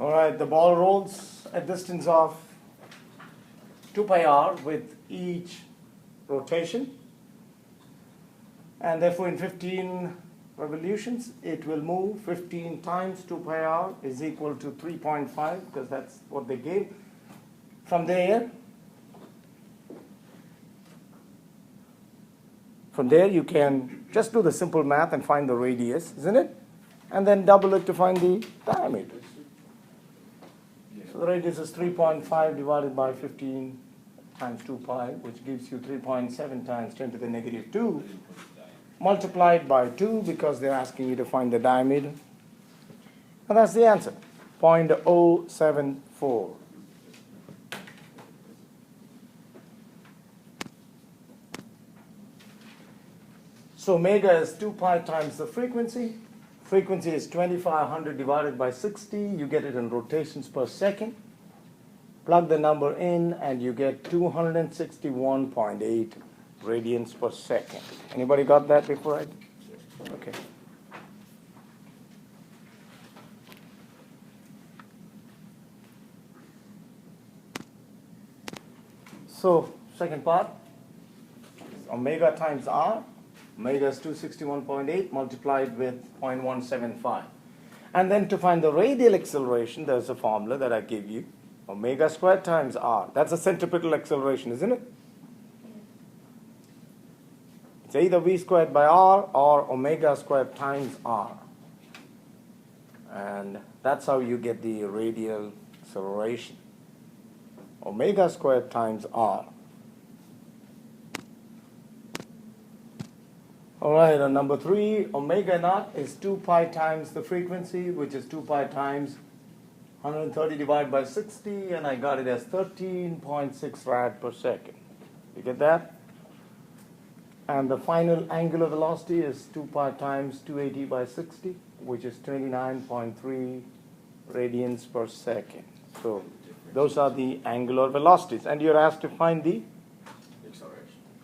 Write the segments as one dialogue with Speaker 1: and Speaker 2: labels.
Speaker 1: All right, the ball rolls at distance of 2 pi r with each rotation, and therefore in 15 revolutions it will move 15 times 2 pi r is equal to 3.5, because that's what they gave. From there you can just do the simple math and find the radius, isn't it? And then double it to find the diameter. So the radius is 3.5 divided by 15 times 2 pi, which gives you 3.7 times 10 to the negative 2, multiplied by 2 because they're asking you to find the diameter. And that's the answer, 0.074. So omega is 2 pi times the frequency. Frequency is 2500 divided by 60. You get it in rotations per second. Plug the number in and you get 261.8 radians per second. Anybody got that before I? Okay. So second part, omega times r. Omega is 261.8 multiplied with 0.175. And then to find the radial acceleration, there's a formula that I give you. Omega squared times r. That's a centripetal acceleration, isn't it? It's either v squared by r or omega squared times r. And that's how you get the radial acceleration. Omega squared times r. All right, on number 3, omega naught is 2 pi times the frequency, which is 2 pi times 130 divided by 60, and I got it as 13.6 rad per second. You get that? And the final angular velocity is 2 pi times 280 by 60, which is 29.3 radians per second. So those are the angular velocities, and you're asked to find the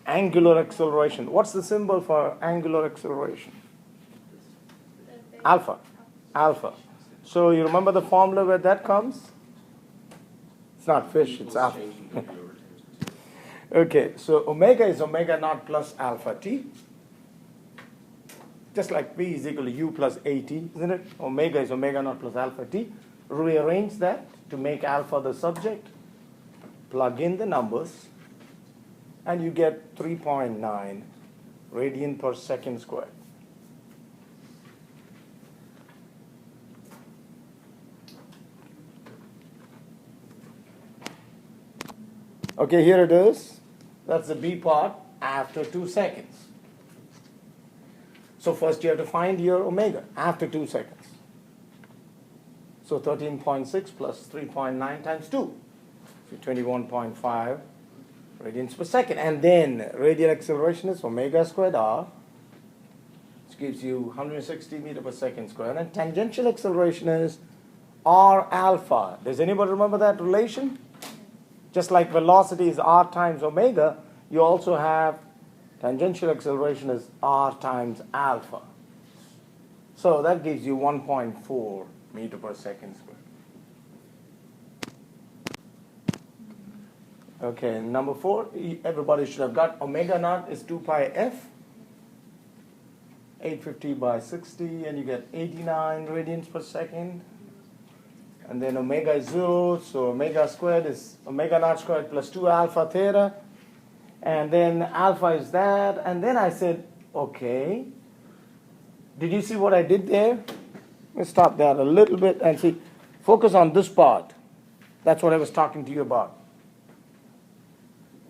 Speaker 1: angular acceleration. What's the symbol for angular acceleration? Alpha. Alpha. So you remember the formula where that comes? It's not fish, it's alpha. Okay, so omega is omega naught plus alpha t. Just like v is equal to u plus at, isn't it? Omega is omega naught plus alpha t. Rearrange that to make alpha the subject. Plug in the numbers. And you get 3.9 radian per second squared. Okay, here it is. That's the B part after 2 seconds. So first you have to find your omega after 2 seconds. So 13.6 plus 3.9 times 2. So 21.5 radians per second. And then radial acceleration is omega squared r, which gives you 160 meter per second squared. And tangential acceleration is r alpha. Does anybody remember that relation? Just like velocity is r times omega, you also have tangential acceleration is r times alpha. So that gives you 1.4 meter per second squared. Okay, number 4, everybody should have got omega naught is 2 pi f, 850 by 60, and you get 89 radians per second. And then omega is 0, so omega squared is omega naught squared plus 2 alpha theta. And then alpha is that. And then I said, okay, did you see what I did there? Let's stop there a little bit and see. Focus on this part. That's what I was talking to you about.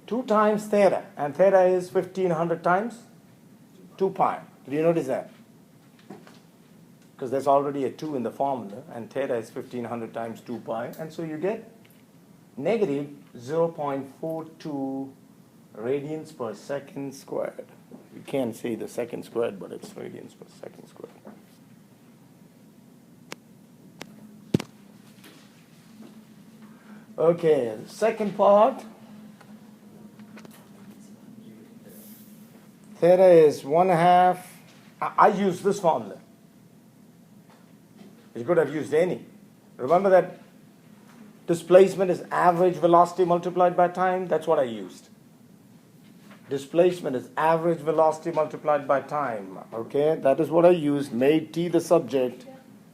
Speaker 1: 2 times theta, and theta is 1500 times 2 pi. Did you notice that? Because there's already a 2 in the formula, and theta is 1500 times 2 pi, and so you get negative 0.42 radians per second squared. You can't see the second squared, but it's radians per second squared. Okay, the second part. Theta is 1/2. I use this formula. You could have used any. Remember that displacement is average velocity multiplied by time? That's what I used. Displacement is average velocity multiplied by time. Okay, that is what I used. Made t the subject,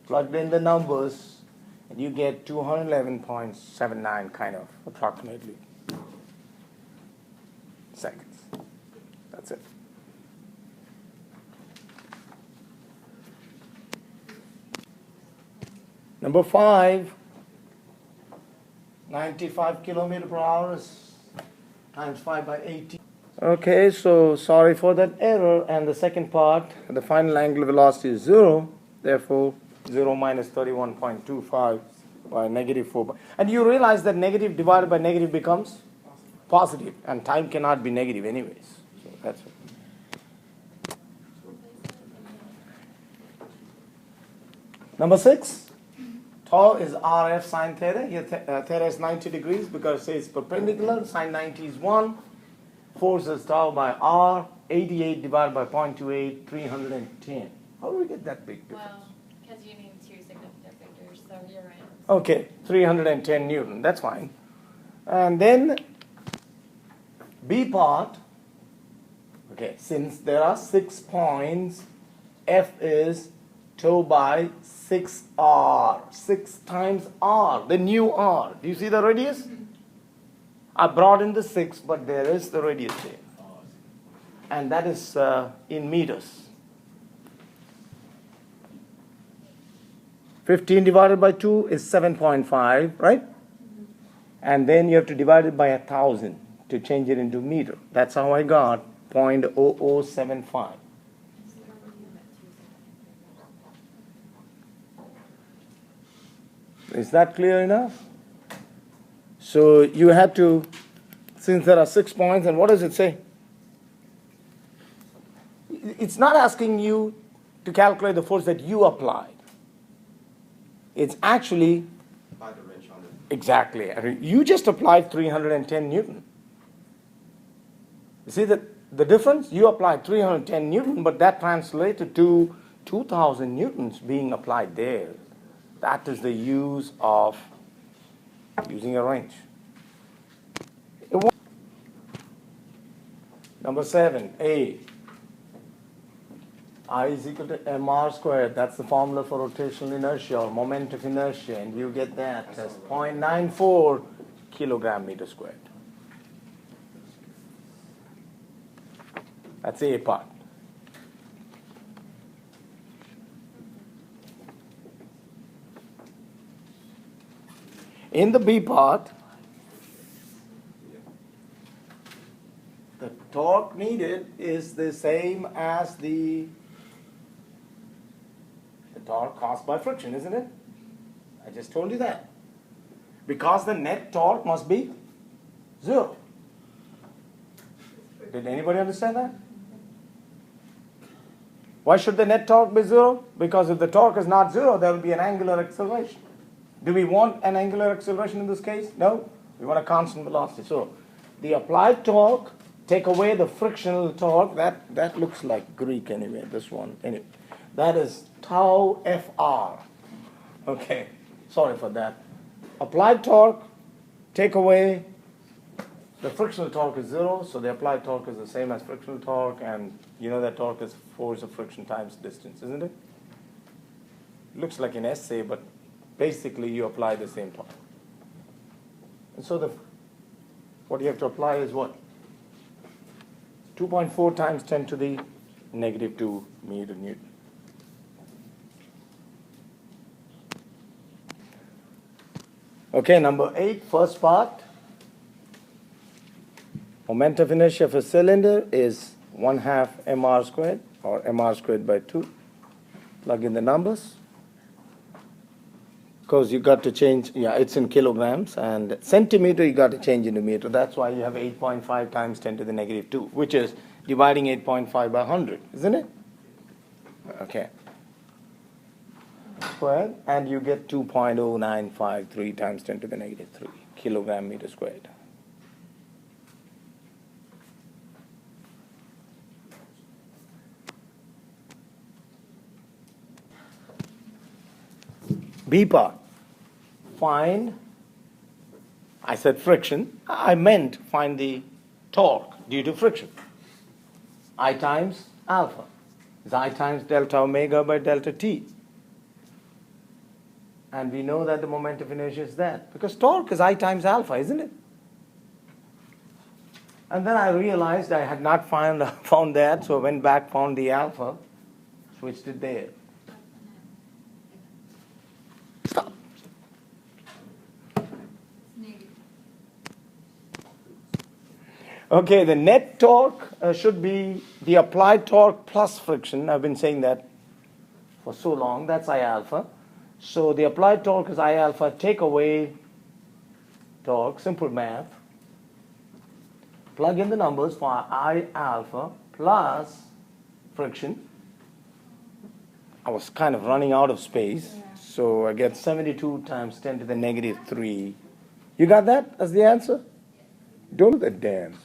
Speaker 1: plugged in the numbers, and you get 211.79 kind of approximately seconds. That's it. Number 5, 95 kilometer per hour is times 5 by 80. Okay, so sorry for that error. And the second part, the final angular velocity is 0. Therefore, 0 minus 31.25 by negative 4. And you realize that negative divided by negative becomes positive, and time cannot be negative anyways. So that's it. Number 6. Tau is RF sine theta. Here theta is 90 degrees because it's perpendicular. Sine 90 is 1. Force is tau by R. 88 divided by 0.28, 310. How do we get that big difference?
Speaker 2: Well, because you need two significant figures, so you're right.
Speaker 1: Okay, 310 Newton. That's fine. And then B part. Okay, since there are 6 points, F is tau by 6R, 6 times R, the new R. Do you see the radius? I brought in the 6, but there is the radius there. And that is in meters. 15 divided by 2 is 7.5, right? And then you have to divide it by 1,000 to change it into meter. That's how I got 0.0075. Is that clear enough? So you have to, since there are 6 points, and what does it say? It's not asking you to calculate the force that you applied. It's actually,
Speaker 3: By the wrench on it.
Speaker 1: exactly, you just applied 310 Newton. You see the difference? You applied 310 Newton, but that translated to 2,000 Newtons being applied there. That is the use of using a wrench. Number 7, A. I is equal to mr squared. That's the formula for rotational inertia or moment of inertia, and you get that as 0.94 kilogram meter squared. That's A part. In the B part, the torque needed is the same as the torque caused by friction, isn't it? I just told you that. Because the net torque must be 0. Did anybody understand that? Why should the net torque be 0? Because if the torque is not 0, there will be an angular acceleration. Do we want an angular acceleration in this case? No. We want a constant velocity. So the applied torque, take away the frictional torque. That looks like Greek anyway, this one. Anyway, that is tau FR. Okay, sorry for that. Applied torque, take away the frictional torque is 0, so the applied torque is the same as frictional torque, and you know that torque is force of friction times distance, isn't it? Looks like an essay, but basically you apply the same torque. And so what you have to apply is what? 2.4 times 10 to the negative 2 meter Newton. Okay, number 8, first part. Moment of inertia of a cylinder is 1/2 mr squared, or mr squared by 2. Plug in the numbers. Because you got to change, it's in kilograms, and centimeter you got to change into meter. That's why you have 8.5 times 10 to the negative 2, which is dividing 8.5 by 100, isn't it? Okay. Squared, and you get 2.0953 times 10 to the negative 3 kilogram meter squared. B part. find, I said friction, I meant find the torque due to friction. I times alpha is I times delta omega by delta t. And we know that the moment of inertia is that, because torque is I times alpha, isn't it? And then I realized I had not found that, so I went back, found the alpha, switched it there. Stop. Okay, the net torque should be the applied torque plus friction. I've been saying that for so long. That's I alpha. So the applied torque is I alpha. Take away torque, simple math. Plug in the numbers for I alpha plus friction. I was kind of running out of space, so I get 72 times 10 to the negative 3. You got that as the answer? Don't do that dance.